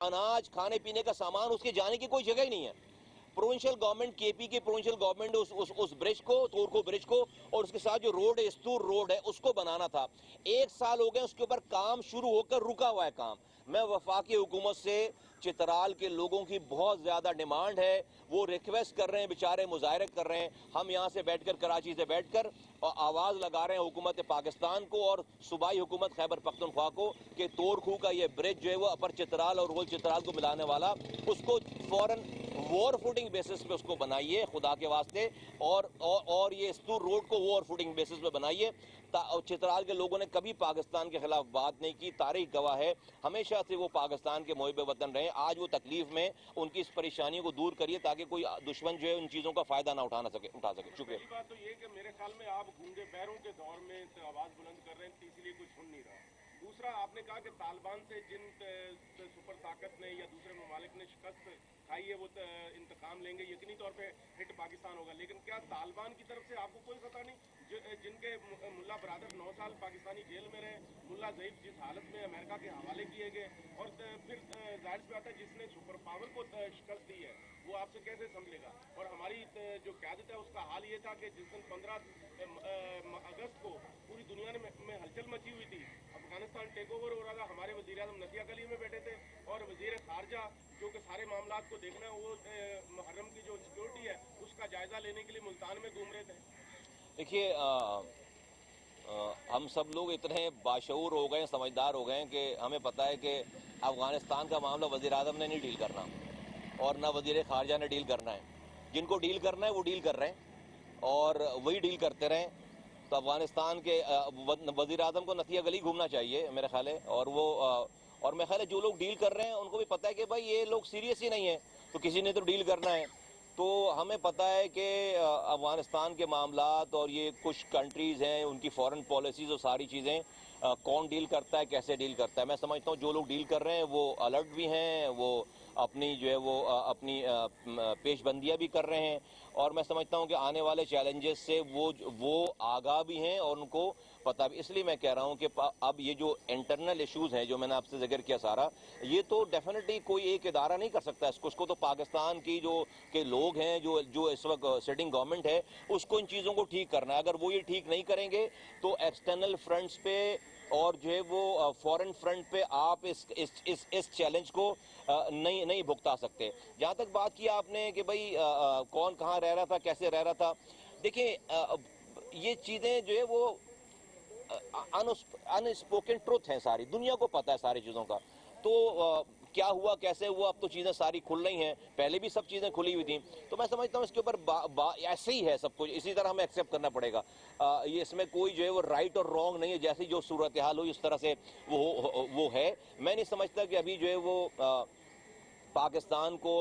अनाज खाने पीने का सामान उसके जाने की कोई जगह ही नहीं है। प्रोविंशियल गवर्नमेंट, केपी की प्रोविंशियल गवर्नमेंट उस ब्रिज को, तोरखो ब्रिज को, और उसके साथ जो रोड है, स्तूर रोड है, उसको बनाना था। 1 साल हो गए उसके ऊपर काम शुरू होकर रुका हुआ है काम। मैं वफाकी हुकूमत से चित्राल के लोगों की बहुत ज्यादा डिमांड है, वो रिक्वेस्ट कर रहे हैं, बेचारे मुजाहरे कर रहे हैं। हम यहाँ से बैठकर, कराची से बैठकर और आवाज लगा रहे हैं हुकूमत पाकिस्तान को और सूबाई हुकूमत खैबर पख्तूनख्वा को कि तोरखू का ये ब्रिज जो है वो अपर चित्राल और होल चित्राल को मिलाने वाला, उसको फौरन वॉर फुटिंग बेसिस पे उसको बनाइए खुदा के वास्ते, और ये स्तूर रोड को वॉर फुटिंग बेसिस पे बनाइए। चित्राल के लोगों ने कभी पाकिस्तान के खिलाफ बात नहीं की, तारीख गवाह है, हमेशा से वो पाकिस्तान के मुहिब वतन रहे। आज वो तकलीफ में, उनकी इस परेशानियों को दूर करिए ताकि कोई दुश्मन जो है उन चीजों का फायदा ना उठा सके। शुक्रिया। पहली बात तो ये कि मेरे ख्याल में आप गूंगे पैरों के दौर में आवाज बुलंद कर रहे हैं, इसीलिए कुछ सुन नहीं रहा। दूसरा, आपने कहा कि तालिबान से जिन सुपर ताकत ने या दूसरे ममालिक ने शिकस्त खाई है वो इंतकाम लेंगे, यकीनी तौर पे हिट पाकिस्तान होगा। लेकिन क्या तालिबान की तरफ से आपको कोई खतरा नहीं? जिनके मुल्ला बरादर 9 साल पाकिस्तानी जेल में रहे, मुल्ला ज़ईफ जिस हालत में अमेरिका के हवाले किए गए, और फिर जाहिर सी बात है जिसने सुपर पावर को शिकस्त दी है वो आपसे कैसे संभलेगा? और हमारी जो क़यादत है उसका हाल ये था कि जिस दिन 15 अगस्त को पूरी दुनिया में हलचल मची हुई थी, अफगानिस्तान टेक ओवर हो रहा था, हमारे वज़ीर आज़म नदिया गली में बैठे थे और वज़ीर ख़ारजा जो कि सारे मामलात को देखना है, वो मुहर्रम की जो सिक्योरिटी है उसका जायजा लेने के लिए मुल्तान में घूम रहे थे। देखिए, हम सब लोग इतने बाशऊर हो गए, समझदार हो गए कि हमें पता है कि अफगानिस्तान का मामला वज़ीर आज़म ने नहीं डील करना और ना वज़ीर ख़ारजा ने डील करना है। जिनको डील करना है वो डील कर रहे हैं और वही डील करते रहें। तो अफगानिस्तान के वज़ीर आज़म को नदिया गली घूमना चाहिए मेरे ख्याल है, और मेरे ख्याल है जो लोग डील कर रहे हैं उनको भी पता है कि भाई ये लोग सीरियस ही नहीं है, तो किसी ने तो डील करना है। तो हमें पता है कि अफगानिस्तान के मामलात और ये कुछ कंट्रीज़ हैं उनकी फॉरेन पॉलिसीज़ और सारी चीज़ें कौन डील करता है, कैसे डील करता है। मैं समझता हूँ जो लोग डील कर रहे हैं वो अलर्ट भी हैं, वो अपनी जो है वो अपनी पेशबंदियाँ भी कर रहे हैं, और मैं समझता हूँ कि आने वाले चैलेंजेस से वो आगाह भी हैं और उनको पता भी। इसलिए मैं कह रहा हूँ कि अब ये जो इंटरनल इश्यूज़ हैं जो मैंने आपसे जिक्र किया सारा, ये तो डेफिनेटली कोई एक इदारा नहीं कर सकता इसको तो पाकिस्तान की जो के लोग हैं, जो इस वक्त सिटिंग गवर्नमेंट है, उसको इन चीज़ों को ठीक करना है। अगर वो ये ठीक नहीं करेंगे तो एक्सटर्नल फ्रंट्स पे और जो है वो फॉरेन फ्रंट पे आप इस चैलेंज को नहीं भुगता सकते। जहाँ तक बात की आपने कि भाई कौन कहाँ रह रहा था, कैसे रह रहा था, देखिए ये चीज़ें जो है वो अनस्पोकन ट्रुथ हैं, सारी दुनिया को पता है सारी चीज़ों का। तो क्या हुआ, कैसे हुआ, अब तो चीज़ें सारी खुल रही हैं, पहले भी सब चीज़ें खुली हुई थी। तो मैं समझता हूँ इसके ऊपर ऐसे ही है सब कुछ, इसी तरह हमें एक्सेप्ट करना पड़ेगा। ये इसमें कोई जो है वो राइट और रॉन्ग नहीं है, जैसी जो सूरत हाल हुई उस तरह से वो है। मैं नहीं समझता कि अभी जो है वो पाकिस्तान को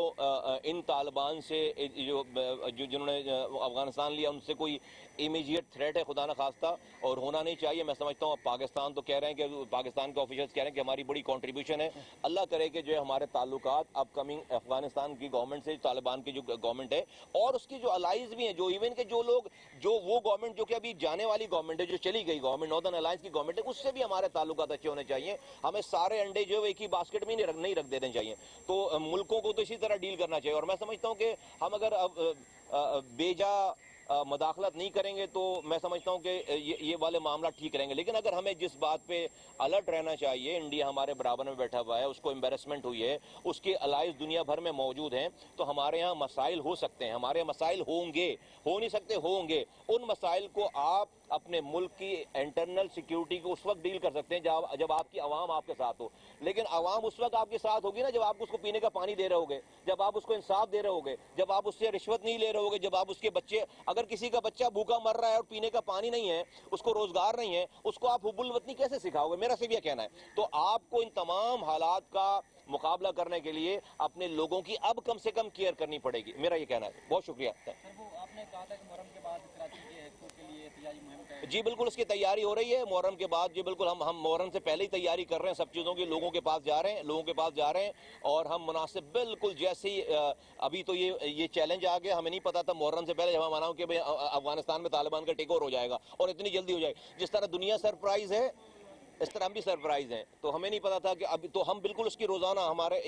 इन तालिबान से जिन्होंने अफगानिस्तान लिया उनसे कोई इमीडिएट थ्रेट है, खुदा न खास्ता, और होना नहीं चाहिए। मैं समझता हूँ पाकिस्तान तो कह रहे हैं कि पाकिस्तान के ऑफिशियल्स कह रहे हैं कि हमारी बड़ी कंट्रीब्यूशन है। अल्लाह करे कि जो है हमारे ताल्लुकात अपकमिंग अफगानिस्तान की गवर्नमेंट से, तालिबान की जो गवर्नमेंट है और उसकी जो अलाइज भी हैं, जो इवन के जो लोग, जो वो गवर्नमेंट जो कि अभी जाने वाली गवर्नमेंट है, जो चली गई गवर्नमेंट, नॉर्दर्न अलायंस की गवर्नमेंट है, उससे भी हमारे ताल्लुकात अच्छे होने चाहिए। हमें सारे अंडे जो है एक ही बास्केट में नहीं रख देने चाहिए। तो मुल्कों को तो इसी तरह डील करना चाहिए। और मैं समझता हूँ कि हम अगर बेजा मदाखलत नहीं करेंगे तो मैं समझता हूँ कि ये वाले मामला ठीक रहेंगे। लेकिन अगर हमें जिस बात पे अलर्ट रहना चाहिए, इंडिया हमारे बराबर में बैठा हुआ है, उसको एम्बेरसमेंट हुई है, उसके अलाइज दुनिया भर में मौजूद हैं, तो हमारे यहाँ मसाइल हो सकते हैं, हमारे मसाइल होंगे, हो नहीं सकते होंगे। उन मसाइल को आप अपने मुल्क की इंटरनल सिक्योरिटी को उस वक्त डील कर सकते हैं जब आपकी आवाम आपके साथ हो। लेकिन आवाम उस वक्त आपके साथ होगी ना जब आप उसको पीने का पानी दे रहे होगे, जब आप उसको इंसाफ दे रहे होगे, जब आप उससे रिश्वत नहीं ले रहे होगे, जब आप उसके बच्चे, अगर किसी का बच्चा भूखा मर रहा है और पीने का पानी नहीं है, उसको रोजगार नहीं है, उसको आप हुब्बुल वतनी कैसे सिखाओगे? मेरा सिर्फ यह कहना है। तो आपको इन तमाम हालात का मुकाबला करने के लिए अपने लोगों की अब कम से कम केयर करनी पड़ेगी, मेरा ये कहना है। बहुत शुक्रिया। सर, वो आपने कहा था कि मुहर्रम के बाद कराची के एक्सपो के लिए तैयारी मुहिम का, जी बिल्कुल उसकी तैयारी हो रही है मुहर्रम के बाद। जी बिल्कुल, हम मुहर्रम से पहले ही तैयारी कर रहे हैं सब चीज़ों की, लोगों के पास जा रहे हैं और हम मुनासिब बिल्कुल जैसे ही अभी तो ये चैलेंज आ गया, हमें नहीं पता था मुहर्रम से पहले जब हम मनाऊं कि भाई अफगानिस्तान में तालिबान का टेक ओवर हो जाएगा और इतनी जल्दी हो जाएगी। जिस तरह दुनिया सरप्राइज है इस तरह हम भी सरप्राइज हैं। तो हमें नहीं पता था कि अभी तो हम बिल्कुल उसकी रोजाना हमारे